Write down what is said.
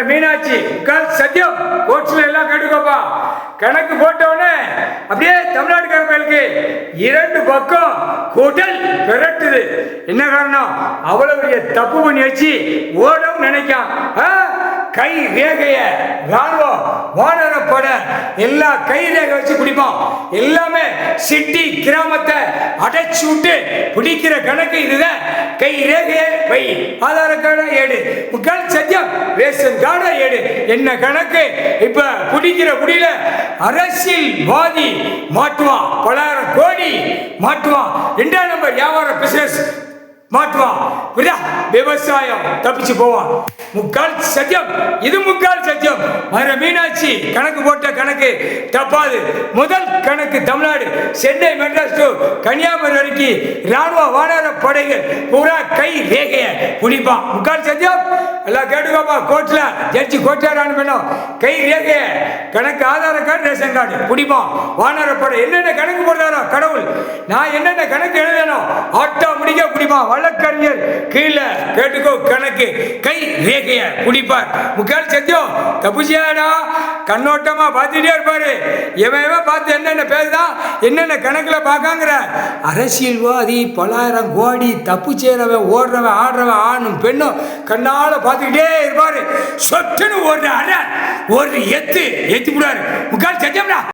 மீனாட்சி முக்கால் சத்தியம் கோட்ஸ்ல எல்லாம் கேட்டுக்கோப்பா. கணக்கு போட்டவனே அப்படியே தமிழ்நாட்டுக்காரர்களுக்கு இரண்டு பக்கம் குடல் விரட்டுது. என்ன காரணம்? அவ்வளவு தப்பு பண்ணி வச்சு ஓடும் நினைக்கான். கை ரேகைய ராணுவம் வானரப்பட எல்லா கை ரேகை வச்சு பிடிப்போம். எல்லாமே சிட்டி கிராமத்தை அடைச்சு விட்டு பிடிக்கிற கணக்கு இதுதான். கை ரேகைய வை, ஆதார கார்டை ஏடு, முக்கால் சத்தியம் ரேஷன் கார்டை ஏடு. என்ன கணக்கு? இப்ப பிடிக்கிற புடியில அரசியல்வாதி மாட்டுவான், பலாயிரம் கோடி மாட்டுவான். 2ஆம் நம்பர் வியாபார பிசினஸ் மாட்டுவான். விவசாயம் தப்பிச்சு போவான். முக்கால் சத்தியம், இது முக்கால் சத்தியம். மதுரை மீனாட்சி கணக்கு போட்ட கணக்கு தப்பாது. முதல் கணக்கு தமிழ்நாடு சென்னை மெட்ராஸ் டு கன்னியாகுமரி வரைக்கும் ராணுவ வானர படைகள் பூரா கை ரேகைய பிடிப்பான். முக்கால் சத்தியம் எல்லாம் கேட்டுக்கோப்பா. கோர்ட்ல ஜட்ஜி கோட்டாரான்னு வேணும். கை ரேகைய கணக்கு, ஆதார கார்டு, ரேஷன் கார்டு பிடிப்பான். வானர படை என்னென்ன கணக்கு போடுறாரோ கடவுள், நான் என்னென்ன கணக்கு எழுதணும் ஆட்டோ முடிக்க பிடிப்பான். வழக்கறிஞர் கீழே கேட்டுக்கோ கணக்கு, கை ரேகைய குடிப்பார். முக்கால் சத்தியம் தப்புச்சியாடா கண்ணோட்டமா பார்த்துட்டே இருப்பாரு. எவன் பார்த்து என்னென்ன பேசுதான், என்னென்ன கணக்குல பார்க்காங்கிற அரசியல்வாதி பலாயிரம் கோடி தப்பு செய்யறவன், ஓடுறவன், ஆடுறவன், ஆணும் பெண்ணும் கண்ணால பார்த்துக்கிட்டே இருப்பாரு. சொட்டுன்னு ஒரு அரை ஒரு எத்து விடுவாரு. முக்கால் சத்தியம்டா.